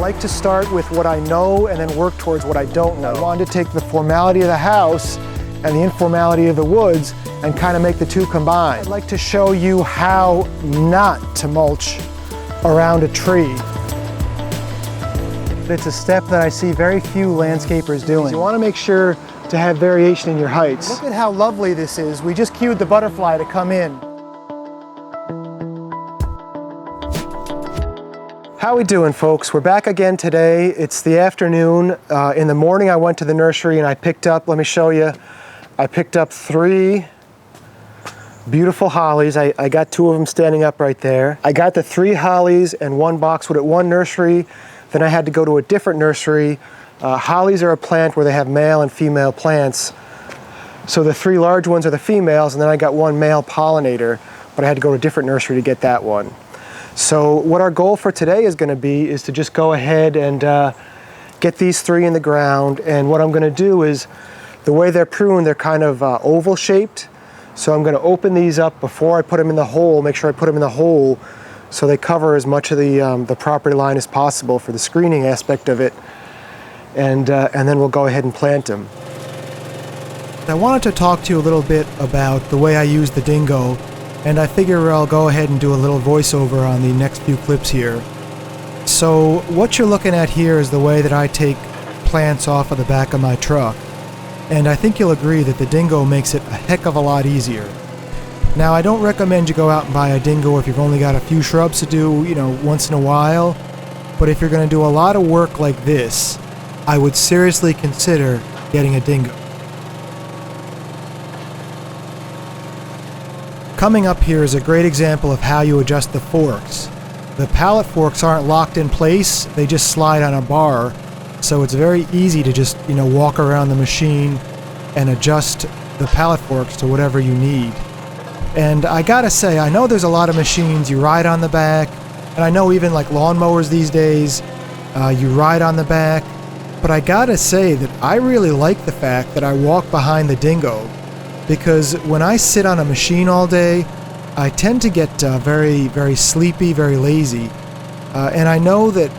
like to start with what I know and then work towards what I don't know. I wanted to take the formality of the house and the informality of the woods and kind of make the two combine. I'd like to show you how not to mulch around a tree. It's a step that I see very few landscapers doing. You want to make sure to have variation in your heights. Look at how lovely this is. We just cued the butterfly to come in. How we doing, folks? We're back again today. It's the afternoon. In the morning I went to the nursery and I picked up, let me show you, I picked up 3 beautiful hollies. I got 2 of them standing up right there. I got the 3 hollies and 1 boxwood at one nursery. Then I had to go to a different nursery. Hollies are a plant where they have male and female plants. So the 3 large ones are the females, and then I got 1 male pollinator, but I had to go to a different nursery to get that one. So what our goal for today is going to be is to just go ahead and get these 3 in the ground. And what I'm going to do is, the way they're pruned, they're kind of oval shaped. So I'm going to open these up before I put them in the hole, make sure I put them in the hole so they cover as much of the property line as possible for the screening aspect of it. And then we'll go ahead and plant them. I wanted to talk to you a little bit about the way I use the Dingo, and I figure I'll go ahead and do a little voiceover on the next few clips here. So what you're looking at here is the way that I take plants off of the back of my truck. And I think you'll agree that the Dingo makes it a heck of a lot easier. Now, I don't recommend you go out and buy a Dingo if you've only got a few shrubs to do, once in a while. But if you're going to do a lot of work like this, I would seriously consider getting a Dingo. Coming up here is a great example of how you adjust the forks. The pallet forks aren't locked in place, they just slide on a bar, so it's very easy to just, walk around the machine and adjust the pallet forks to whatever you need. And I gotta say, I know there's a lot of machines you ride on the back, and I know even like lawnmowers these days, you ride on the back, but I gotta say that I really like the fact that I walk behind the Dingo. Because when I sit on a machine all day, I tend to get very, very sleepy, very lazy. And I know that,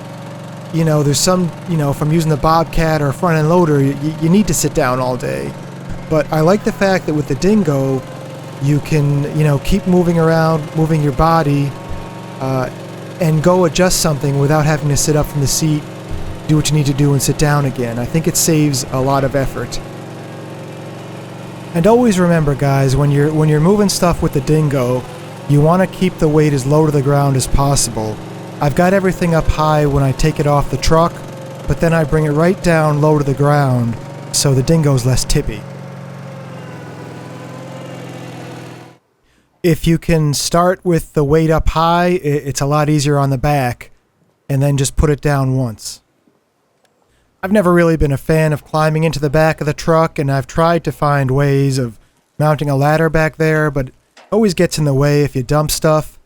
there's some, from using the Bobcat or front end loader, you need to sit down all day. But I like the fact that with the Dingo, you can, keep moving around, moving your body, and go adjust something without having to sit up from the seat, do what you need to do, and sit down again. I think it saves a lot of effort. And always remember, guys, when you're moving stuff with the Dingo, you want to keep the weight as low to the ground as possible. I've got everything up high when I take it off the truck, but then I bring it right down low to the ground, so the Dingo's less tippy. If you can start with the weight up high, it's a lot easier on the back, and then just put it down once. I've never really been a fan of climbing into the back of the truck, and I've tried to find ways of mounting a ladder back there, but it always gets in the way if you dump stuff.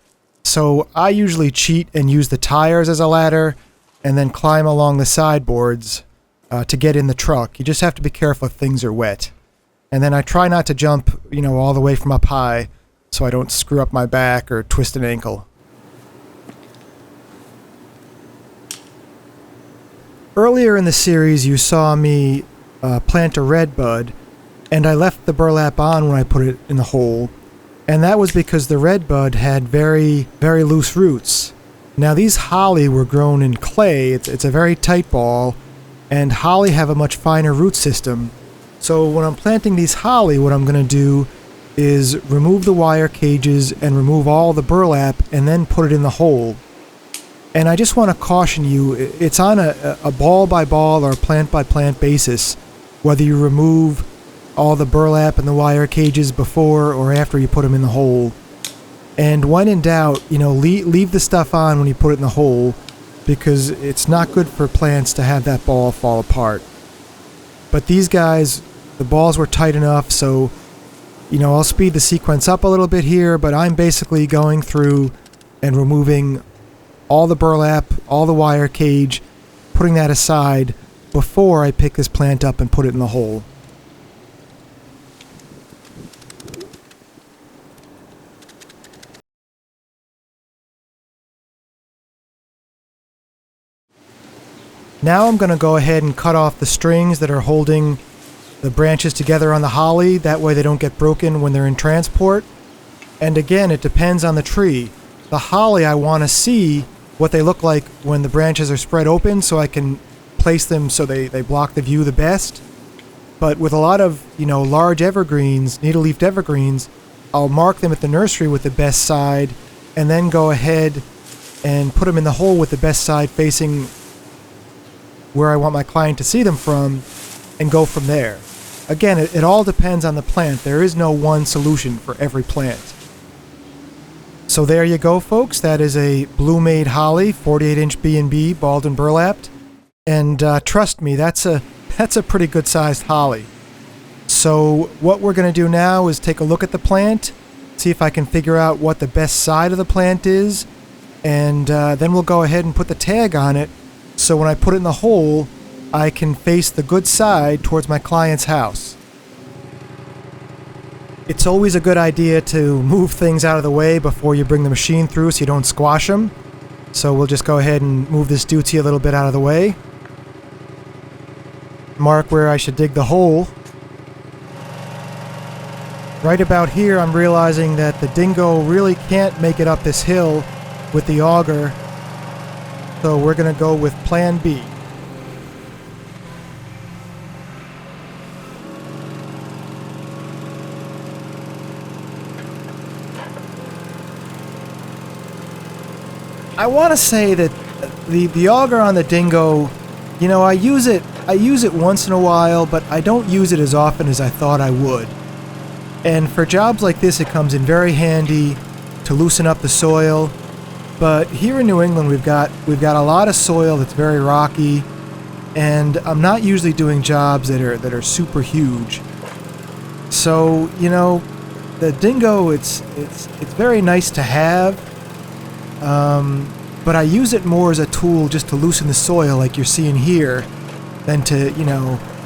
So I usually cheat and use the tires as a ladder, and then climb along the sideboards to get in the truck. You just have to be careful if things are wet. And then I try not to jump, all the way from up high, so I don't screw up my back or twist an ankle. Earlier in the series, you saw me plant a redbud, and I left the burlap on when I put it in the hole, and that was because the redbud had very, very loose roots. Now, these holly were grown in clay. It's a very tight ball, and holly have a much finer root system. So when I'm planting these holly, what I'm going to do is remove the wire cages and remove all the burlap and then put it in the hole. And I just want to caution you, it's on a ball by ball or plant by plant basis, whether you remove all the burlap and the wire cages before or after you put them in the hole. And when in doubt, leave the stuff on when you put it in the hole, because it's not good for plants to have that ball fall apart. But these guys, the balls were tight enough, so I'll speed the sequence up a little bit here, but I'm basically going through and removing all the burlap, all the wire cage, putting that aside before I pick this plant up and put it in the hole. Now I'm going to go ahead and cut off the strings that are holding the branches together on the holly. That way they don't get broken when they're in transport. And again, it depends on the tree. The holly, I want to see what they look like when the branches are spread open so I can place them so they block the view the best. But with a lot of, large evergreens, needle-leafed evergreens, I'll mark them at the nursery with the best side and then go ahead and put them in the hole with the best side facing where I want my client to see them from and go from there. Again, it all depends on the plant. There is no one solution for every plant. So there you go, folks. That is a Blue Maid holly, 48-inch B&B, balled and burlapped. And trust me, that's a pretty good-sized holly. So what we're going to do now is take a look at the plant, see if I can figure out what the best side of the plant is, and then we'll go ahead and put the tag on it so when I put it in the hole, I can face the good side towards my client's house. It's always a good idea to move things out of the way before you bring the machine through so you don't squash them. So we'll just go ahead and move this duty a little bit out of the way. Mark where I should dig the hole. Right about here, I'm realizing that the Dingo really can't make it up this hill with the auger, so we're going to go with Plan B. I want to say that the auger on the Dingo, I use it once in a while, but I don't use it as often as I thought I would. And for jobs like this, it comes in very handy to loosen up the soil. But here in New England, we've got a lot of soil that's very rocky, and I'm not usually doing jobs that are super huge. So the Dingo, it's very nice to have, but I use it more as a tool just to loosen the soil, like you're seeing here, than to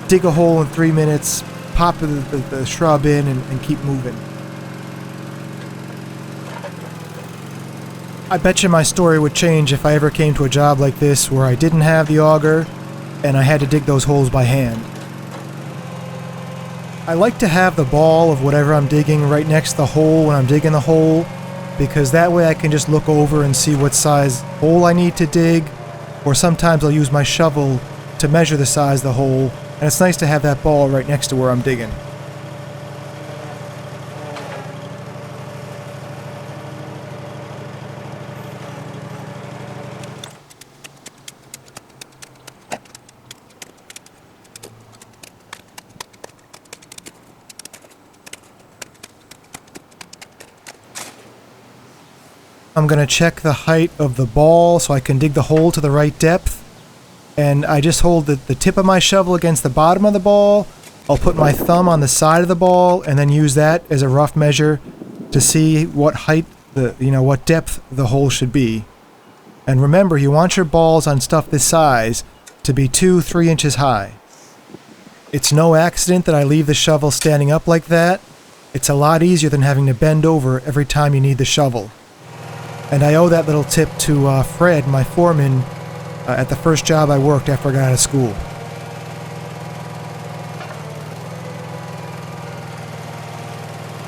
dig a hole in 3 minutes, pop the shrub in, and keep moving. I bet you my story would change if I ever came to a job like this where I didn't have the auger and I had to dig those holes by hand. I like to have the ball of whatever I'm digging right next to the hole when I'm digging the hole, because that way I can just look over and see what size hole I need to dig, or sometimes I'll use my shovel to measure the size of the hole, and it's nice to have that ball right next to where I'm digging. I'm going to check the height of the ball so I can dig the hole to the right depth. And I just hold the tip of my shovel against the bottom of the ball. I'll put my thumb on the side of the ball and then use that as a rough measure to see what height, what depth the hole should be. And remember, you want your balls on stuff this size to be 2-3 inches high. It's no accident that I leave the shovel standing up like that. It's a lot easier than having to bend over every time you need the shovel. And I owe that little tip to Fred, my foreman, at the first job I worked after I got out of school.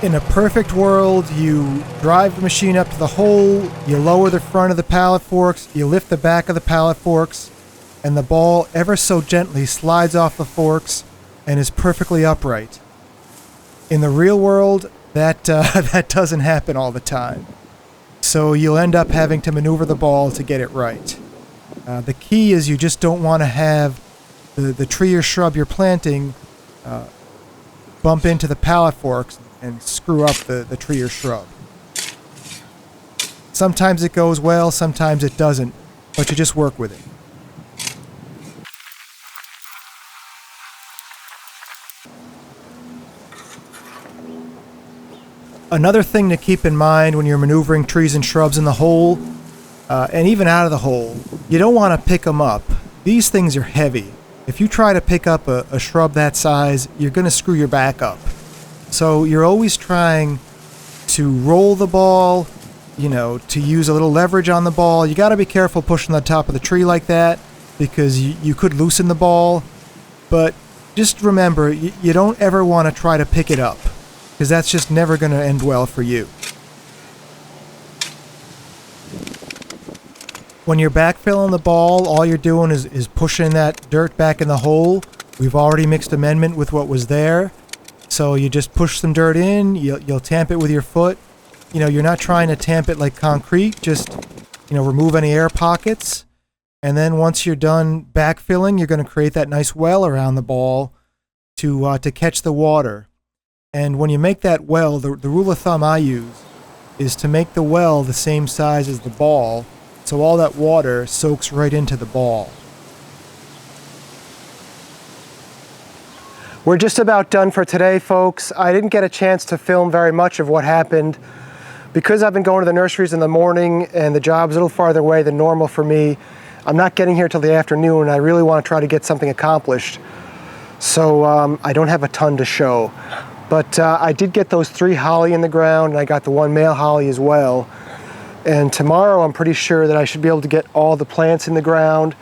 In a perfect world, you drive the machine up to the hole, you lower the front of the pallet forks, you lift the back of the pallet forks, and the ball ever so gently slides off the forks and is perfectly upright. In the real world, that doesn't happen all the time. So you'll end up having to maneuver the ball to get it right. The key is you just don't want to have the tree or shrub you're planting bump into the pallet forks and screw up the tree or shrub. Sometimes it goes well, sometimes it doesn't, but you just work with it. Another thing to keep in mind when you're maneuvering trees and shrubs in the hole, and even out of the hole, you don't want to pick them up. These things are heavy. If you try to pick up a shrub that size, you're going to screw your back up. So you're always trying to roll the ball, to use a little leverage on the ball. You got to be careful pushing the top of the tree like that, because you could loosen the ball, but just remember, you don't ever want to try to pick it up, because that's just never going to end well for you. When you're backfilling the ball, all you're doing is pushing that dirt back in the hole. We've already mixed amendment with what was there. So you just push some dirt in, you'll tamp it with your foot. You know, you're not trying to tamp it like concrete, just, you know, remove any air pockets. And then once you're done backfilling, you're going to create that nice well around the ball to catch the water. And when you make that well, the rule of thumb I use is to make the well the same size as the ball, so all that water soaks right into the ball. We're just about done for today, folks. I didn't get a chance to film very much of what happened. Because I've been going to the nurseries in the morning and the job's a little farther away than normal for me, I'm not getting here till the afternoon, and I really want to try to get something accomplished. So I don't have a ton to show. But I did get those 3 holly in the ground, and I got the 1 male holly as well. And tomorrow I'm pretty sure that I should be able to get all the plants in the ground.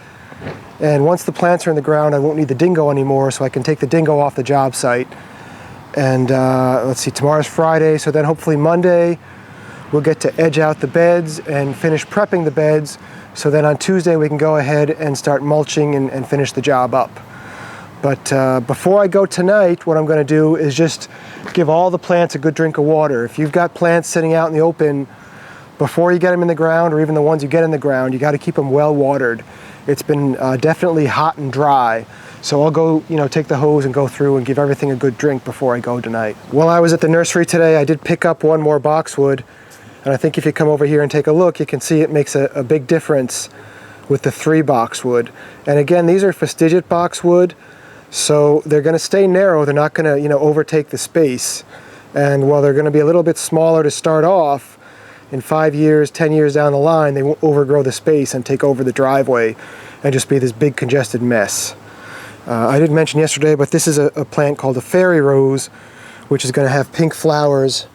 And once the plants are in the ground, I won't need the dingo anymore, so I can take the dingo off the job site. And let's see, tomorrow's Friday, so then hopefully Monday we'll get to edge out the beds and finish prepping the beds. So then on Tuesday we can go ahead and start mulching and finish the job up. But before I go tonight, what I'm going to do is just give all the plants a good drink of water. If you've got plants sitting out in the open, before you get them in the ground, or even the ones you get in the ground, you got to keep them well watered. It's been definitely hot and dry. So I'll go, you know, take the hose and go through and give everything a good drink before I go tonight. While I was at the nursery today, I did pick up 1 more boxwood. And I think if you come over here and take a look, you can see it makes a big difference with the 3 boxwood. And again, these are fastigiate boxwood, so they're going to stay narrow. They're not going to, you know, overtake the space. And while they're going to be a little bit smaller to start off, in 5 years, 10 years down the line, they won't overgrow the space and take over the driveway and just be this big congested mess. I didn't mention yesterday, but this is a plant called a fairy rose, which is going to have pink flowers,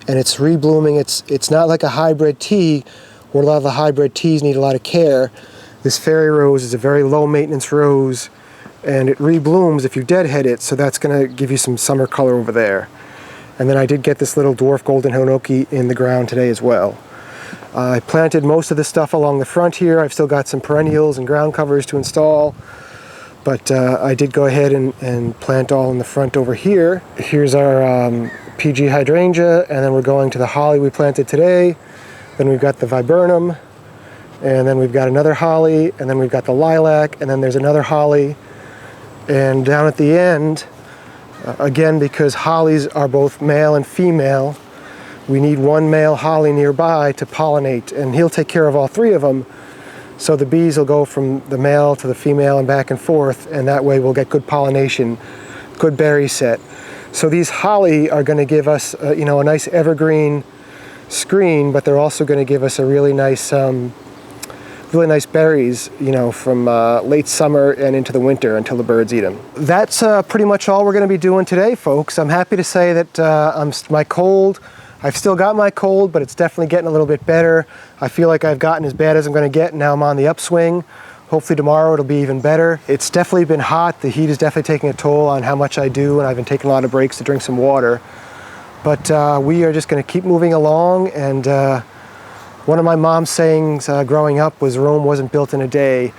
and it's reblooming. It's not like a hybrid tea, where a lot of the hybrid teas need a lot of care. This fairy rose is a very low maintenance rose, and it reblooms if you deadhead it, so that's going to give you some summer color over there. And then I did get this little dwarf golden hinoki in the ground today as well. I planted most of the stuff along the front here. I've still got some perennials and ground covers to install, but I did go ahead and plant all in the front over here. Here's our PG hydrangea, and then we're going to the holly we planted today. Then we've got the viburnum, and then we've got another holly, and then we've got the lilac, and then there's another holly. And down at the end, again, because hollies are both male and female, we need 1 male holly nearby to pollinate, and he'll take care of all 3 of them. So the bees will go from the male to the female and back and forth, and that way we'll get good pollination, good berry set. So these holly are going to give us, you know, a nice evergreen screen, but they're also going to give us a really nice berries, you know, from late summer and into the winter until the birds eat them. That's pretty much all we're going to be doing today, folks. I'm happy to say that my cold, I've still got my cold, but it's definitely getting a little bit better. I feel like I've gotten as bad as I'm going to get, and now I'm on the upswing. Hopefully tomorrow it'll be even better. It's definitely been hot. The heat is definitely taking a toll on how much I do, and I've been taking a lot of breaks to drink some water. But we are just going to keep moving along, and one of my mom's sayings growing up was Rome wasn't built in a day,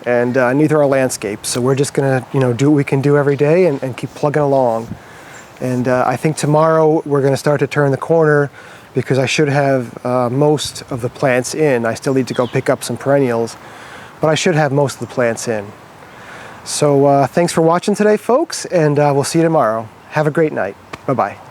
and neither are landscapes. So we're just going to, you know, do what we can do every day and keep plugging along. And I think tomorrow we're going to start to turn the corner, because I should have most of the plants in. I still need to go pick up some perennials, but I should have most of the plants in. So thanks for watching today, folks, and we'll see you tomorrow. Have a great night. Bye-bye.